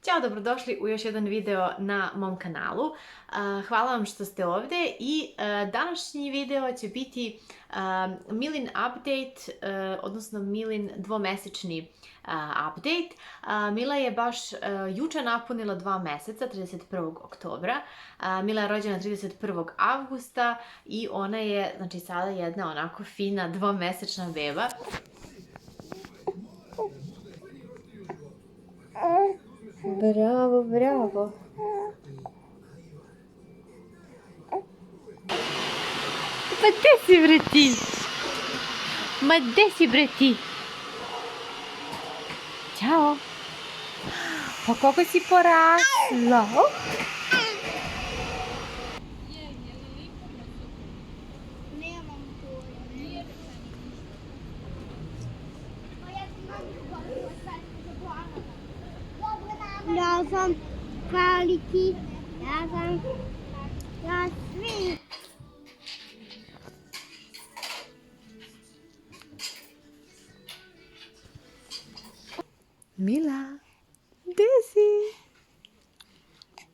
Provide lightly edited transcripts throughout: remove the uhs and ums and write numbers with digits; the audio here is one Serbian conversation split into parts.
Ćao, dobrodošli u još jedan video na mom kanalu. Hvala vam što ste ovde i današnji video će biti Milin update, odnosno Milin dvomesečni update. Mila je baš juče napunila 2 meseca, 31. oktobra. Mila je rođena 31. avgusta i ona je, znači, sada jedna onako fina dvomesečna beba. Bravo, bravo. Pa gde si, bre, ti? Ma gde si, bre, ti? Ćao. Pa kako si porasla? Ja sam veliki, ja svi. Mila, gde si?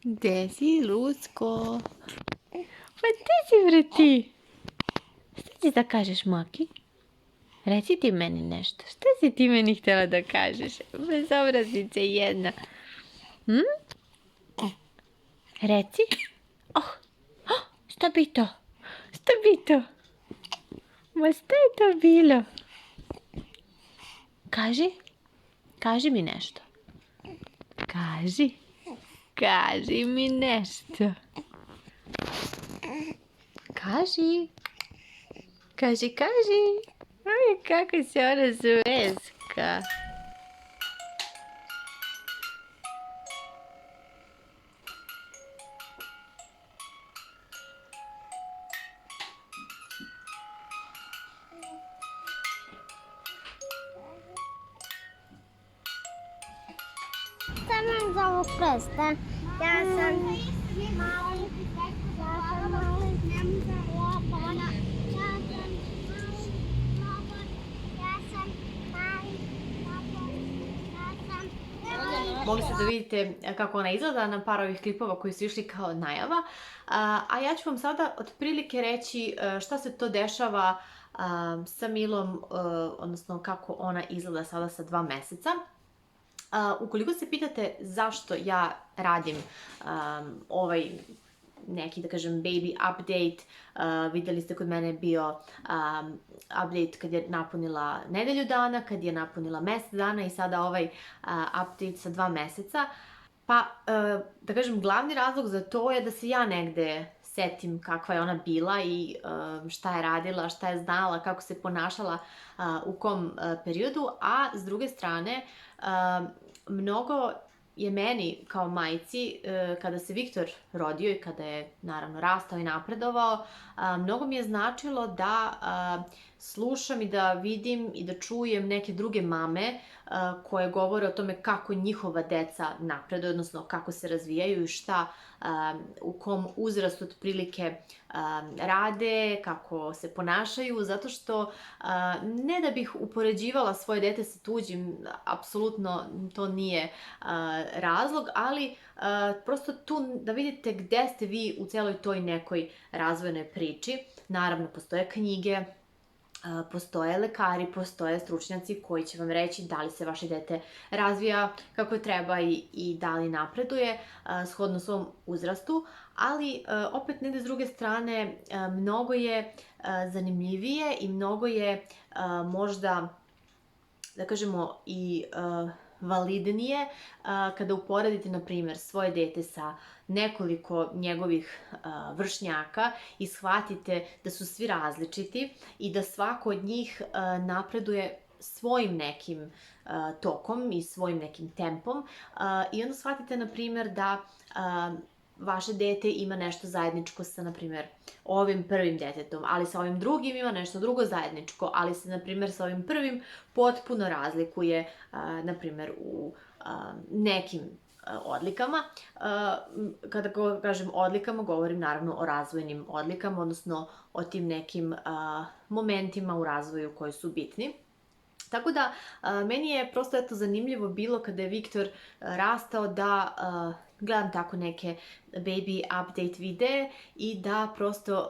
Gde si, Lucko? Pa gde si, bre, ti? Šta ćeš da kažeš, Maki? Reci ti meni nešto. Šta si ti meni htjela da kažeš? Bezobraznice jedna. Reci. Šta bi to? Šta bi to? Ma šta je to bilo? Kaži. Kaži mi nešto. Kaži. Kaži mi nešto. Kaži. Kaži. Aj, kako se ona zveska. Sam za ovog prsta. Ja sam mali, Mogli ste da vidite kako ona izgleda na par ovih klipova koji su išli kao najava. A ja ću vam sada otprilike reći šta se to dešava sa Milom, odnosno kako ona izgleda sada sa 2 meseca. Ukoliko se pitate zašto ja radim ovaj neki, da kažem, baby update, videli ste kod mene bio update kad je napunila nedelju dana, kad je napunila mesec dana i sada ovaj update sa 2 meseca. Pa, da kažem, glavni razlog za to je da se ja negde setim kakva je ona bila i šta je radila, šta je znala, kako se ponašala u kom periodu, a s druge strane, mnogo je meni kao majci, kada se Viktor rodio i kada je naravno rastao i napredovao, mnogo mi je značilo da slušam i da vidim i da čujem neke druge mame koje govore o tome kako njihova deca napreduju, odnosno kako se razvijaju i šta u kom uzrastu otprilike rade, kako se ponašaju, zato što ne da bih upoređivala svoje dete sa tuđim, apsolutno to nije razlog, ali prosto tu da vidite gde ste vi u celoj toj nekoj razvojnoj priči. Naravno, postoje knjige, postoje lekari, postoje stručnjaci koji će vam reći da li se vaše dete razvija kako treba i da li napreduje shodno svom uzrastu, ali opet negde s druge strane mnogo je zanimljivije i mnogo je možda, da kažemo, i validnije kada uporedite, na primjer, svoje dete sa nekoliko njegovih vršnjaka i shvatite da su svi različiti i da svako od njih napreduje svojim nekim tokom i svojim nekim tempom i onda shvatite, na primjer, da vaše dete ima nešto zajedničko sa, na primjer, ovim prvim detetom, ali sa ovim drugim ima nešto drugo zajedničko, ali se, na primjer, sa ovim prvim potpuno razlikuje, na primjer, u nekim odlikama. Kada kažem odlikama, govorim naravno o razvojnim odlikama, odnosno o tim nekim momentima u razvoju koji su bitni. Tako da, meni je prosto eto zanimljivo bilo kada je Viktor rastao da gledam tako neke baby update videe i da prosto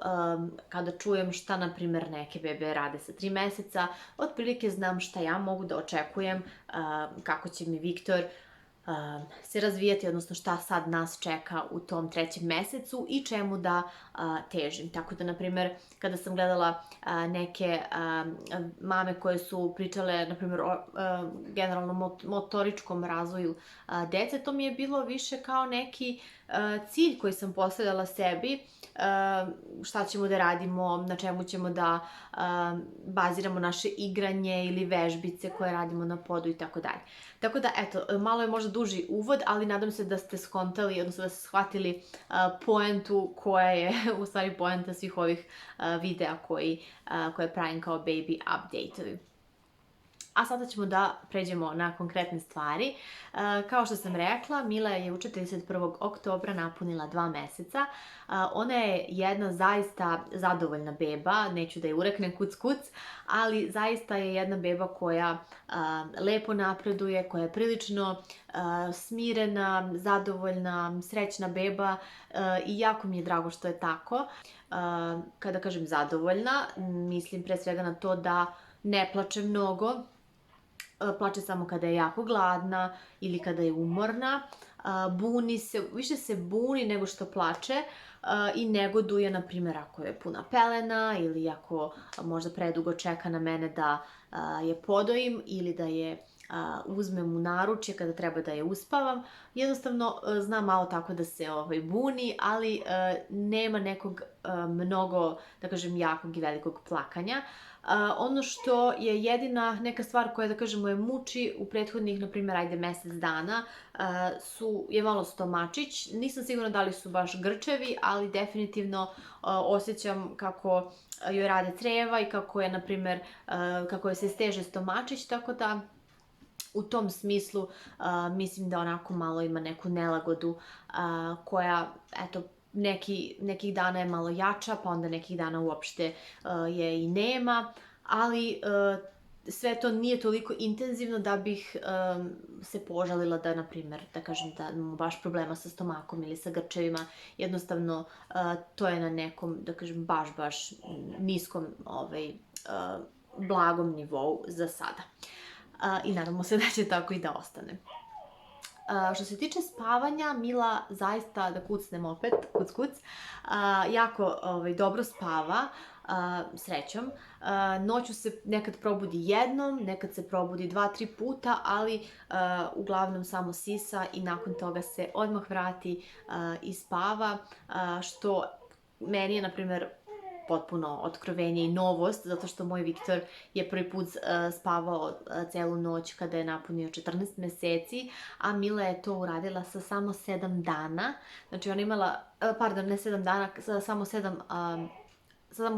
kada čujem šta, na primer, neke bebe rade sa 3 meseca, otprilike znam šta ja mogu da očekujem, kako će mi Viktor se razvijati, odnosno šta sad nas čeka u tom 3. mesecu i čemu da težim. Tako da, na primer, kada sam gledala neke mame koje su pričale, na primer, o generalno motoričkom razvoju dece, to mi je bilo više kao neki cilj koji sam postavljala sebi, šta ćemo da radimo, na čemu ćemo da baziramo naše igranje ili vežbice koje radimo na podu i tako dalje. Tako da, eto, malo je možda duži uvod, ali nadam se da ste skontali, odnosno da ste shvatili poentu koja je u stvari poenta svih ovih videa koje pravim kao baby update-ovi. A sada ćemo da pređemo na konkretne stvari. Kao što sam rekla, Mila je juče 31. oktobra napunila 2 meseca. Ona je jedna zaista zadovoljna beba, neću da je ureknem kuc kuc, ali zaista je jedna beba koja lepo napreduje, koja je prilično smirena, zadovoljna, srećna beba i jako mi je drago što je tako. Kada kažem zadovoljna, mislim pre svega na to da ne plače mnogo, plače samo kada je jako gladna ili kada je umorna, buni se, više se buni nego što plače i negoduje, na primjer, ako je puna pelena ili ako možda predugo čeka na mene da je podojim ili da je uzmem u naručje kada treba da je uspavam. Jednostavno zna malo tako da se buni, ali nema nekog mnogo, da kažem, jakog i velikog plakanja. Ono što je jedina neka stvar koja, da kažemo, je muči u prethodnih, na primjer, ajde mesec dana, je malo stomačić. Nisam sigurna da li su baš grčevi, ali definitivno osjećam kako joj rade creva i kako je, na primjer, kako joj se steže stomačić, tako da u tom smislu mislim da onako malo ima neku nelagodu koja, eto, nekih dana je malo jača, pa onda nekih dana uopšte je i nema, ali sve to nije toliko intenzivno da bih se požalila da, na primjer, da kažem da imamo baš problema sa stomakom ili sa grčevima. Jednostavno, to je na nekom, da kažem, baš niskom, blagom nivou za sada. I nadamo se da će tako i da ostane. Što se tiče spavanja, Mila zaista, da kucnem opet, kuc, jako dobro spava, srećom. Noću se nekad probudi jednom, nekad se probudi 2-3 puta, ali uglavnom samo sisa i nakon toga se odmah vrati i spava, što meni je, na primjer, potpuno otkrovenje i novost, zato što moj Viktor je prvi put spavao celu noć kada je napunio 14 meseci, a Mila je to uradila sa samo 7 dana. Znači ona imala, pardon, ne 7 dana, samo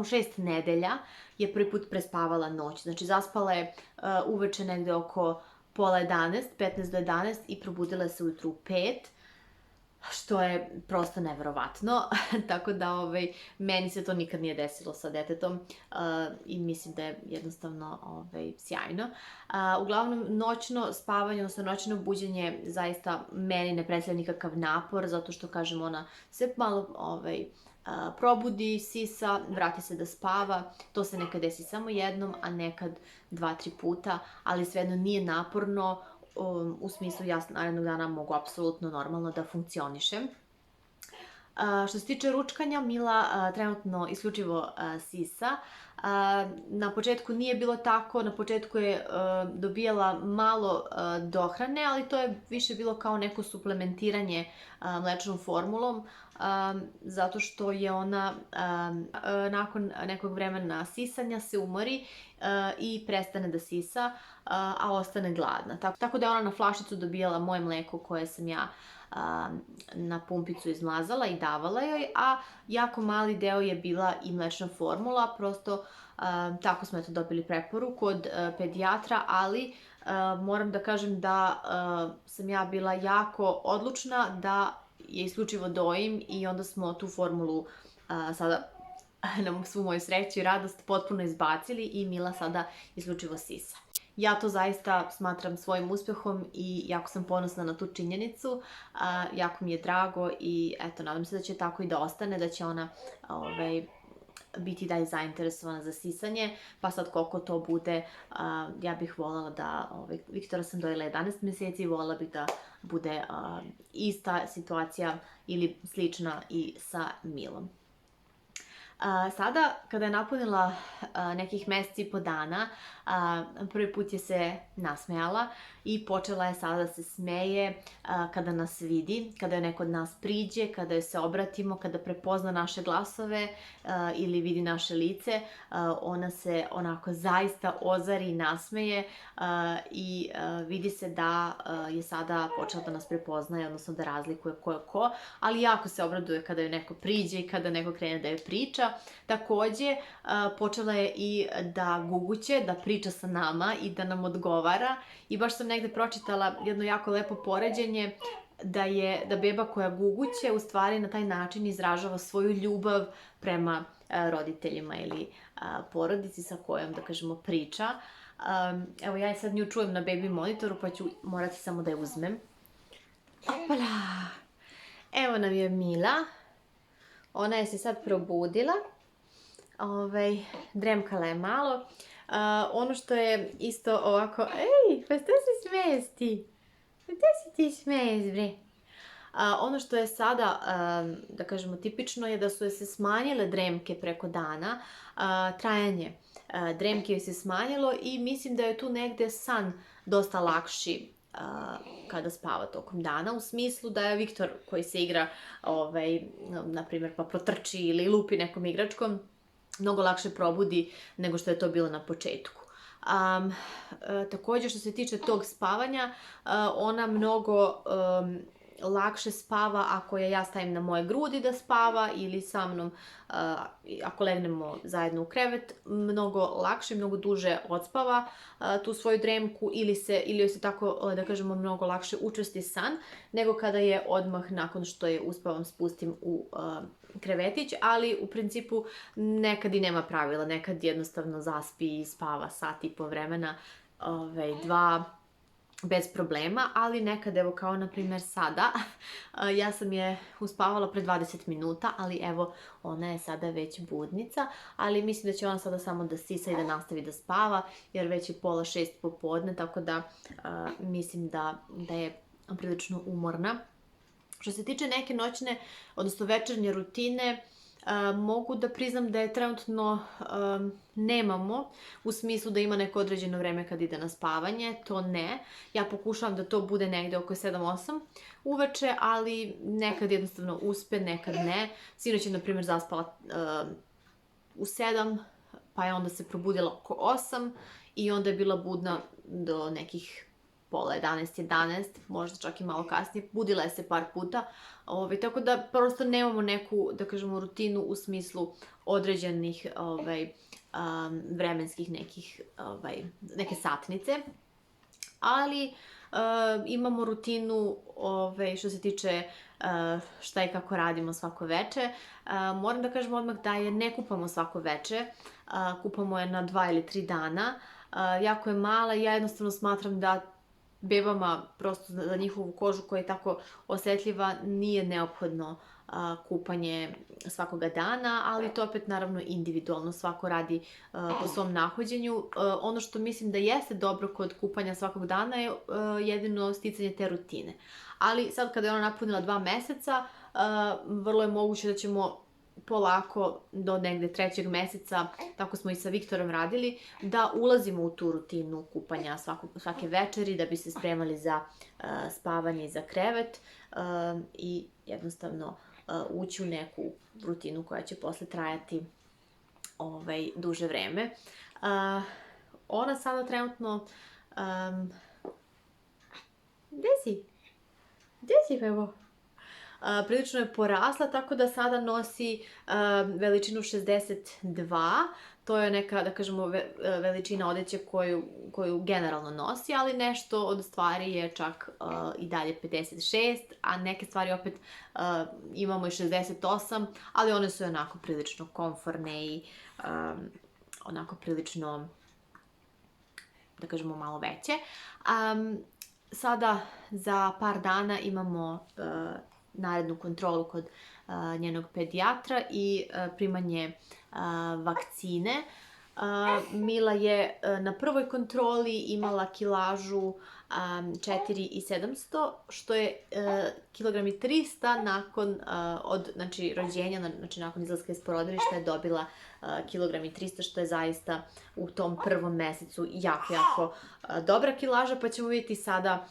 6 nedelja je prvi put prespavala noć. Znači zaspala je uveče negde oko pola 11, 15 do 11 i probudila se ujutru u 5, što je prosto neverovatno, tako da meni se to nikad nije desilo sa detetom i mislim da je jednostavno sjajno. Uglavnom, noćno spavanje, odnosno noćno buđenje zaista meni ne predstavlja nikakav napor, zato što, kažem, ona se malo probudi, sisa, vrati se da spava. To se nekad desi samo jednom, a nekad 2-3 puta, ali svejedno nije naporno. U smislu, ja narednog dana mogu apsolutno normalno da funkcionišem. Što se tiče ručkanja, Mila trenutno isključivo sisa. Na početku nije bilo tako, na početku je dobijala malo dohrane, ali to je više bilo kao neko suplementiranje mlečnom formulom, zato što je ona nakon nekog vremena sisanja se umori i prestane da sisa, a ostane gladna. Tako da je ona na flašicu dobijala moje mleko koje sam ja na pumpicu izmazala i davala joj, a jako mali deo je bila i mlečna formula, prosto tako smo dobili preporuku od pedijatra, ali moram da kažem da sam ja bila jako odlučna da je isključivo dojim i onda smo tu formulu sada, na svu moju sreću i radost, potpuno izbacili i Mila sada isključivo sisa. Ja to zaista smatram svojim uspehom i jako sam ponosna na tu činjenicu. Jako mi je drago i eto, nadam se da će tako i da ostane, da će ona biti dalje zainteresovana za sisanje, pa sad koliko to bude, ja bih voljela da, Viktora sam dojela 11 meseci i voljela bih da bude ista situacija ili slična i sa Milom. Sada, kada je napunila nekih meseci i po dana, prvi put je se nasmejala i počela je sada da se smeje kada nas vidi, kada joj neko od nas priđe, kada joj se obratimo, kada prepozna naše glasove ili vidi naše lice, ona se onako zaista ozari i nasmeje i vidi se da je sada počela da nas prepoznaje, odnosno da razlikuje ko je ko, ali jako se obraduje kada joj neko priđe i kada neko krene da joj priča. Takođe, počela je i da guguće, da priča sa nama i da nam odgovara i baš sam negde pročitala jedno jako lepo poređenje da beba koja guguće u stvari na taj način izražava svoju ljubav prema roditeljima ili porodici sa kojom, da kažemo, priča. Evo, ja sad nju čujem na baby monitoru, pa ću morati samo da je uzmem. Opala! Evo nam je Mila. Ona je se sad probudila. Dremkala je malo. Ono što je isto ovako... Ej, pa što se smeješ ti? Pa što si ti smeješ, bre? Ono što je sada, da kažemo, tipično je da su se smanjile dremke preko dana. Trajanje dremke joj se smanjilo i mislim da je tu negde san dosta lakši kada spava tokom dana, u smislu da je Viktor koji se igra, na primjer, pa protrči ili lupi nekom igračkom, mnogo lakše probudi nego što je to bilo na početku. Također, što se tiče tog spavanja, ona mnogo lakše spava ako je ja stavim na moje grudi da spava ili sa mnom, ako legnemo zajedno u krevet, mnogo lakše, mnogo duže odspava tu svoju dremku ili joj se tako, da kažemo, mnogo lakše učvrsti san nego kada je odmah nakon što je uspavam spustim u krevetić, ali u principu nekad i nema pravila, nekad jednostavno zaspi i spava sat i po vremena, dva, bez problema, ali nekad, evo kao na primjer sada, ja sam je uspavala pre 20 minuta, ali evo ona je sada već budnica, ali mislim da će ona sada samo da sisa i da nastavi da spava, jer već je 5:30 popodne, tako da mislim da je prilično umorna. Što se tiče neke noćne, odnosno večernje rutine, mogu da priznam da je trenutno nemamo, u smislu da ima neko određeno vreme kad ide na spavanje, to ne. Ja pokušavam da to bude negde oko 7-8 uveče, ali nekad jednostavno uspe, nekad ne. Sinoć je, na primjer, zaspala u 7, pa je onda se probudila oko 8 i onda je bila budna do nekih 10:30-11, možda čak i malo kasnije, budila je se par puta, tako da prosto nemamo neku, da kažemo, rutinu u smislu određenih vremenskih neke satnice, ali imamo rutinu što se tiče šta i kako radimo svako veče. Moram da kažem odmah da je ne kupamo svako veče, kupamo je na 2 ili 3 dana, jako je mala i ja jednostavno smatram da bebama, prosto za njihovu kožu koja je tako osetljiva, nije neophodno kupanje svakoga dana, ali to opet naravno individualno, svako radi po svom nahođenju. Ono što mislim da jeste dobro kod kupanja svakog dana je jedino sticanje te rutine. Ali sad kada je ona napunila 2 meseca, vrlo je moguće da ćemo polako do negde 3. meseca, tako smo i sa Viktorom radili, da ulazimo u tu rutinu kupanja svake večeri da bi se spremali za spavanje i za krevet i jednostavno ući u neku rutinu koja će posle trajati duže vreme. Ona sada trenutno... Gde si? Gde si, bebo? Prilično je porasla, tako da sada nosi veličinu 62. To je neka, da kažemo, veličina odeće koju generalno nosi, ali nešto od stvari je čak i dalje 56, a neke stvari opet imamo i 68, ali one su onako prilično komforne i onako prilično da kažemo, malo veće. Sada za par dana imamo narednu kontrolu kod njenog pedijatra i primanje vakcine. Mila je na prvoj kontroli imala kilažu 4.700, što je kilogrami 300 nakon znači, rođenja, znači nakon izlaska iz porodilišta je dobila kilogrami 300, što je zaista u tom prvom mesecu jako dobra kilaža, pa ćemo vidjeti sada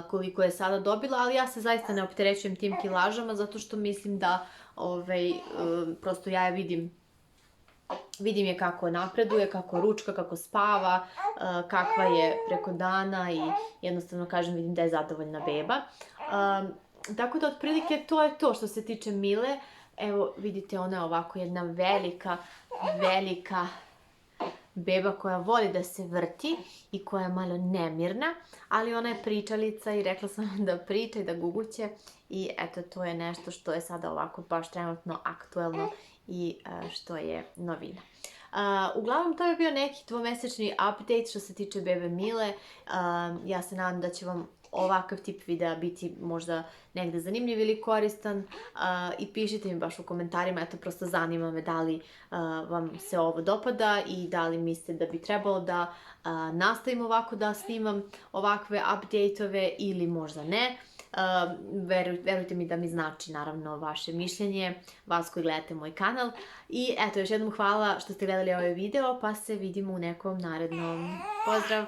koliko je sada dobila, ali ja se zaista ne opterećujem tim kilažama, zato što mislim da prosto ja je vidim je kako napreduje, kako ručka, kako spava, kakva je preko dana i jednostavno kažem vidim da je zadovoljna beba. Tako da otprilike to je to što se tiče Mile. Evo vidite, ona je ovako jedna velika beba koja voli da se vrti i koja je malo nemirna, ali ona je pričalica i rekla sam da priča i da guguće i eto to je nešto što je sada ovako baš trenutno aktuelno i što je novina. Uglavnom to je bio neki dvomesečni update što se tiče bebe Mile. Ja se nadam da će vam ovakav tip videa biti možda negde zanimljiv ili koristan i pišite mi baš u komentarima, eto prosto zanima me da li vam se ovo dopada i da li mislite da bi trebalo da nastavim ovako da snimam ovakve update-ove ili možda ne. Verujte mi da mi znači naravno vaše mišljenje, vas koji gledate moj kanal i eto još jednom hvala što ste gledali ovaj video, pa se vidimo u nekom narednom. Pozdrav!